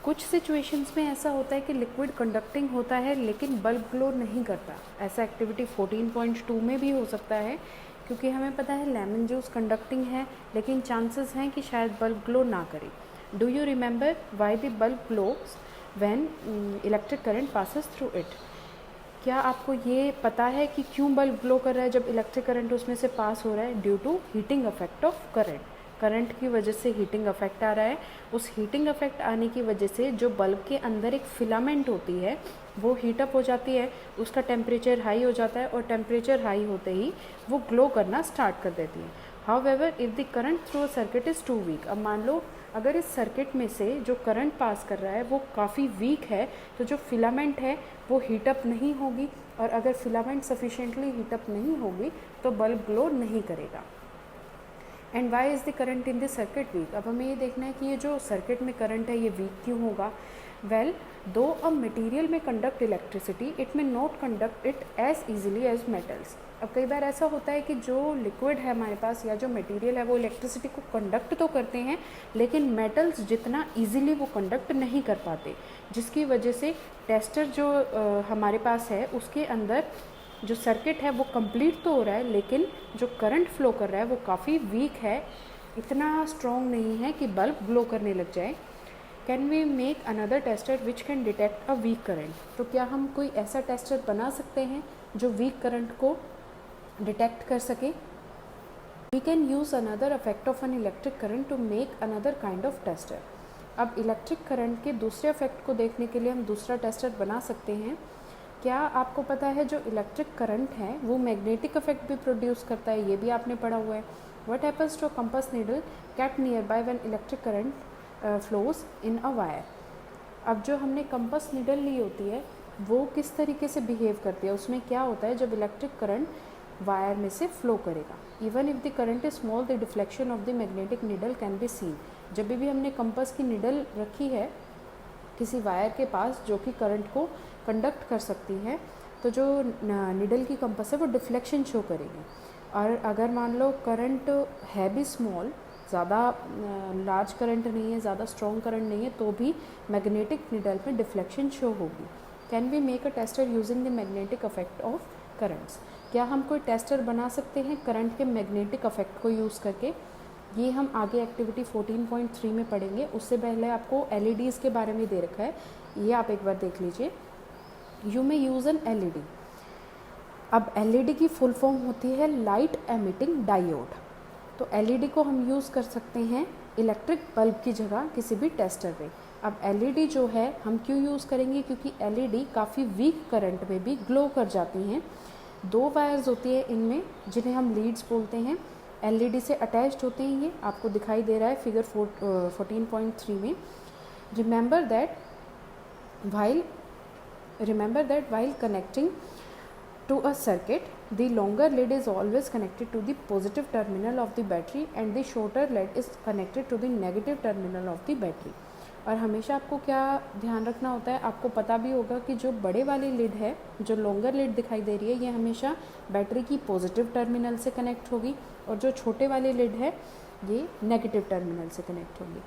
कुछ सिचुएशंस में ऐसा होता है कि लिक्विड कंडक्टिंग होता है लेकिन बल्ब ग्लो नहीं करता। ऐसा एक्टिविटी 14.2 में भी हो सकता है, क्योंकि हमें पता है लेमन जूस कंडक्टिंग है लेकिन चांसेस हैं कि शायद बल्ब ग्लो ना करे। Do you remember why the bulb glows when electric current passes through it? क्या आपको ये पता है कि क्यों बल्ब ग्लो कर रहा है जब इलेक्ट्रिक करंट उसमें से पास हो रहा है? Due to heating effect of current. Current की वजह से हीटिंग इफेक्ट आ रहा है। उस हीटिंग इफेक्ट आने की वजह से जो बल्ब के अंदर एक फिलामेंट होती है वो हीट अप हो जाती है, उसका टेम्परेचर हाई हो जाता है और टेम्परेचर हाई होते ही वो ग्लो करना स्टार्ट कर देती है। However if the current through a circuit is too weak, अब मान लो अगर इस सर्किट में से जो करंट पास कर रहा है वो काफ़ी वीक है, तो जो फिलामेंट है वो हीटअप नहीं होगी, और अगर फिलामेंट सफिशेंटली हीटअप नहीं होगी तो बल्ब ग्लो नहीं करेगा। And why is the current in the circuit weak? अब हमें ये देखना है कि ये जो सर्किट में करंट है ये वीक क्यों होगा। Well, though a material may conduct electricity it may not conduct it as easily as metals. अब कई बार ऐसा होता है कि जो लिक्विड है हमारे पास या जो मटेरियल है वो इलेक्ट्रिसिटी को कंडक्ट तो करते हैं लेकिन मेटल्स जितना इजीली वो कंडक्ट नहीं कर पाते, जिसकी वजह से टेस्टर जो हमारे पास है उसके अंदर जो सर्किट है वो कंप्लीट तो हो रहा है लेकिन जो करंट फ्लो कर रहा है वो काफ़ी वीक है, इतना स्ट्रॉन्ग नहीं है कि बल्ब ग्लो करने लग जाए। Can we make another tester which can detect a weak current? तो क्या हम कोई ऐसा टेस्टर बना सकते हैं जो वीक करंट को डिटेक्ट कर सके? We can use another effect of an electric current to make another kind of tester. अब इलेक्ट्रिक करंट के दूसरे इफेक्ट को देखने के लिए हम दूसरा टेस्टर बना सकते हैं। क्या आपको पता है जो इलेक्ट्रिक करंट है वो मैग्नेटिक इफेक्ट भी प्रोड्यूस करता है? ये भी आपने पढ़ा हुआ है। What happens to compass needle kept nearby when electric current flows in a wire? अब जो हमने कंपास नीडल ली होती है वो किस तरीके से बिहेव करती है, उसमें क्या होता है जब इलेक्ट्रिक करंट वायर में से फ्लो करेगा। Even if the current is small the deflection of the magnetic needle can be seen. जब भी हमने कंपास की नीडल रखी है किसी वायर के पास जो कि करंट को कंडक्ट कर सकती है, तो जो नीडल की कंपास है वो डिफ्लेक्शन शो करेगी। और अगर मान लो करंट है भी स्मॉल, ज़्यादा लार्ज करंट नहीं है, ज़्यादा स्ट्रॉन्ग करंट नहीं है, तो भी मैग्नेटिक नीडल में डिफ्लेक्शन शो होगी। Can we make a tester using the magnetic effect of currents? क्या हम कोई टेस्टर बना सकते हैं करंट के मैग्नेटिक इफेक्ट को यूज़ करके? ये हम आगे एक्टिविटी 14.3 में पढ़ेंगे। उससे पहले आपको एलईडीज़ के बारे में दे रखा है, ये आप एक बार देख लीजिए। You may use an LED. अब एलईडी की फुल फॉर्म होती है लाइट एमिटिंग डायोड। तो एलईडी को हम यूज़ कर सकते हैं इलेक्ट्रिक बल्ब की जगह किसी भी टेस्टर में। अब एलईडी जो है हम क्यों यूज़ करेंगे? क्योंकि एलईडी काफ़ी वीक करंट में भी ग्लो कर जाती हैं। दो वायर्स होती है इनमें जिन्हें हम लीड्स बोलते हैं, एलईडी से अटैच्ड होते हैं। ये आपको दिखाई दे रहा है फिगर 14.3 में। Remember that while connecting to a circuit, the longer lead is always connected to the positive terminal of the battery and the shorter lead is connected to the negative terminal of the battery। और हमेशा आपको क्या ध्यान रखना होता है, आपको पता भी होगा कि जो बड़े वाली लीड है, जो लॉन्गर लीड दिखाई दे रही है, ये हमेशा बैटरी की पॉजिटिव टर्मिनल से कनेक्ट होगी और जो छोटे वाली लीड है ये नेगेटिव टर्मिनल से कनेक्ट होगी।